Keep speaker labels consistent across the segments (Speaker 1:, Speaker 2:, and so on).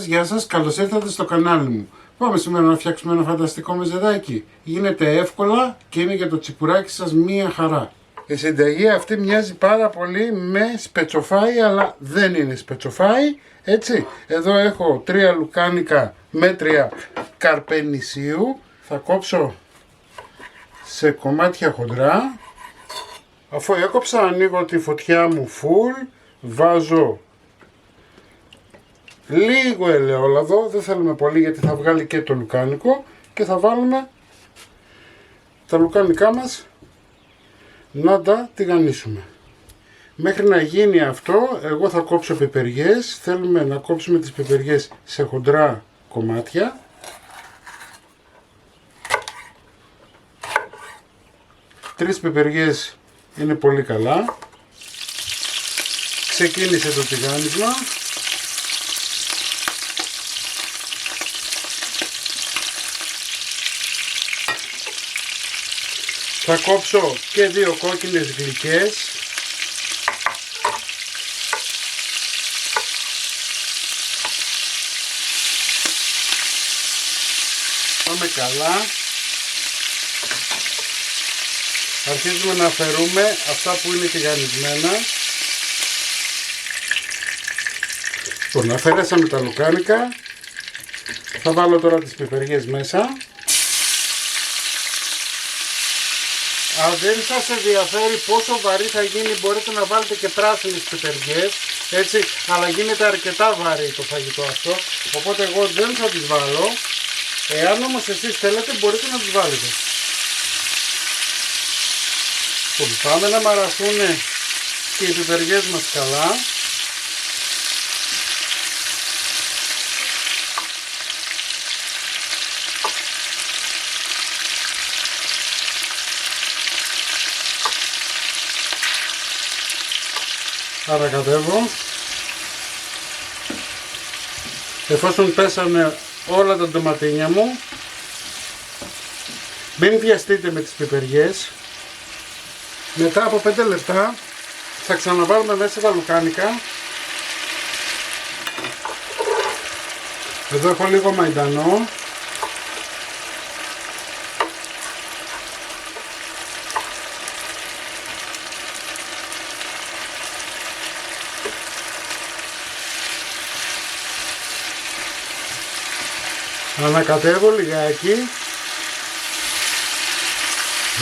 Speaker 1: Γεια σας, καλώς ήρθατε στο κανάλι μου. Πάμε σήμερα να φτιάξουμε ένα φανταστικό μεζεδάκι. Γίνεται εύκολα και είναι για το τσιπουράκι σας μία χαρά. Η συνταγή αυτή μοιάζει πάρα πολύ με σπετσοφάι, αλλά δεν είναι σπετσοφάι, έτσι. Εδώ έχω 3 λουκάνικα μέτρια καρπενησίου. Θα κόψω σε κομμάτια χοντρά. Αφού έκοψα, ανοίγω τη φωτιά μου full, βάζω λίγο ελαιόλαδο, δεν θέλουμε πολύ γιατί θα βγάλει και το λουκάνικο, και θα βάλουμε τα λουκάνικά μας να τα τηγανίσουμε. Μέχρι να γίνει αυτό, εγώ θα κόψω πιπεριές. Θέλουμε να κόψουμε τις πιπεριές σε χοντρά κομμάτια. Τρεις πιπεριές είναι πολύ καλά. Ξεκίνησε το τηγάνισμα. Θα κόψω και 2 κόκκινες γλυκές. Πάμε καλά. Αρχίζουμε να αφαιρούμε αυτά που είναι τηγανισμένα. Λοιπόν, αφαιρέσαμε τα λουκάνικα. Θα βάλω τώρα τις πιπεριές μέσα. Αν δεν σας ενδιαφέρει πόσο βαρύ θα γίνει, μπορείτε να βάλετε και πράσινες πιπεριές, έτσι, αλλά γίνεται αρκετά βαρύ το φαγητό αυτό, οπότε εγώ δεν θα τις βάλω. Εάν όμως εσείς θέλετε, μπορείτε να τις βάλετε. Πάμε να μαραθούν και οι πιπεριές μας καλά. Ανακατεύω. Εφόσον πέσανε όλα τα ντοματίνια μου, μην βιαστείτε με τις πιπεριές. Μετά από 5 λεπτά θα ξαναβάλουμε μέσα τα λουκάνικα. Εδώ έχω λίγο μαϊντανό. Ανακατεύω λιγάκι.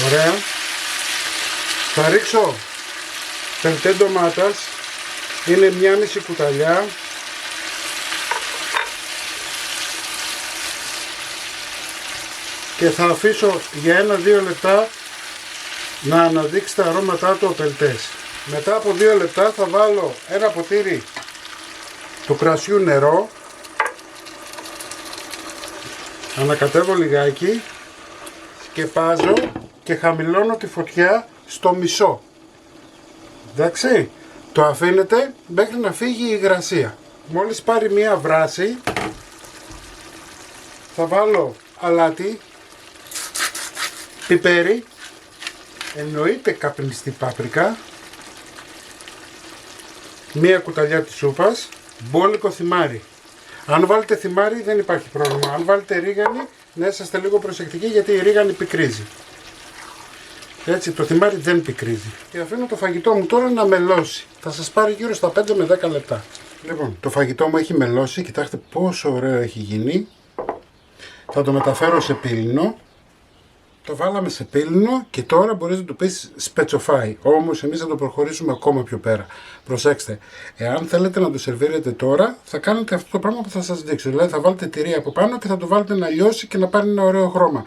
Speaker 1: Ωραία. Θα ρίξω πελτέ ντομάτας. Είναι 1,5 κουταλιά. Και θα αφήσω για 1-2 λεπτά να αναδείξει τα αρώματά του ο πελτές. Μετά από 2 λεπτά θα βάλω ένα ποτήρι του κρασιού νερό. Ανακατεύω λιγάκι, σκεπάζω και χαμηλώνω τη φωτιά στο μισό. Εντάξει, το αφήνετε μέχρι να φύγει η υγρασία. Μόλις πάρει μία βράση, θα βάλω αλάτι, πιπέρι, εννοείται καπνιστή πάπρικα, μία κουταλιά της σούπας, μπόλικο θυμάρι. Αν βάλετε θυμάρι δεν υπάρχει πρόβλημα. Αν βάλετε ρίγανη, να είσαστε λίγο προσεκτικοί γιατί η ρίγανη πικρίζει. Έτσι, το θυμάρι δεν πικρίζει. Και αφήνω το φαγητό μου τώρα να μελώσει. Θα σας πάρει γύρω στα 5 με 10 λεπτά. Λοιπόν, το φαγητό μου έχει μελώσει. Κοιτάξτε πόσο ωραίο έχει γίνει. Θα το μεταφέρω σε πύλινο. Το βάλαμε σε πύλινο και τώρα μπορείς να το πεις σπετσοφάι. Όμως εμείς θα το προχωρήσουμε ακόμα πιο πέρα. Προσέξτε, εάν θέλετε να το σερβίρετε τώρα, θα κάνετε αυτό το πράγμα που θα σας δείξω. Δηλαδή θα βάλετε τυρί από πάνω και θα το βάλετε να λιώσει και να πάρει ένα ωραίο χρώμα.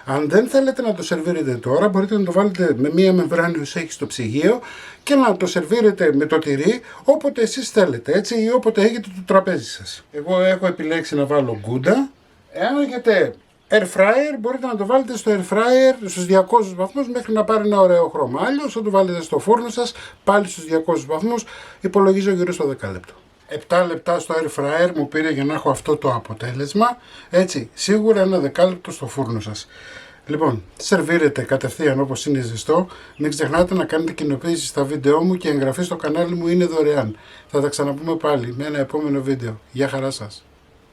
Speaker 1: Αν δεν θέλετε να το σερβίρετε τώρα, μπορείτε να το βάλετε με μία μεμβράνη σέικ στο ψυγείο και να το σερβίρετε με το τυρί όποτε εσείς θέλετε, έτσι, ή όποτε έχετε το τραπέζι σας. Εγώ έχω επιλέξει να βάλω γκούντα. Εάν έχετε air fryer, μπορείτε να το βάλετε στο air fryer στους 200 βαθμούς μέχρι να πάρει ένα ωραίο χρώμα. Αλλιώς θα το βάλετε στο φούρνο σας πάλι στους 200 βαθμούς, υπολογίζω γύρω στο 10 λεπτό. 7 λεπτά στο air fryer μου πήρε για να έχω αυτό το αποτέλεσμα. Έτσι, σίγουρα ένα δεκάλεπτο στο φούρνο σας. Λοιπόν, σερβίρετε κατευθείαν όπως είναι ζεστό. Μην ξεχνάτε να κάνετε κοινοποίηση στα βίντεό μου και εγγραφή στο κανάλι μου είναι δωρεάν. Θα τα ξαναπούμε πάλι με ένα επόμενο βίντεο. Γεια χαρά σας.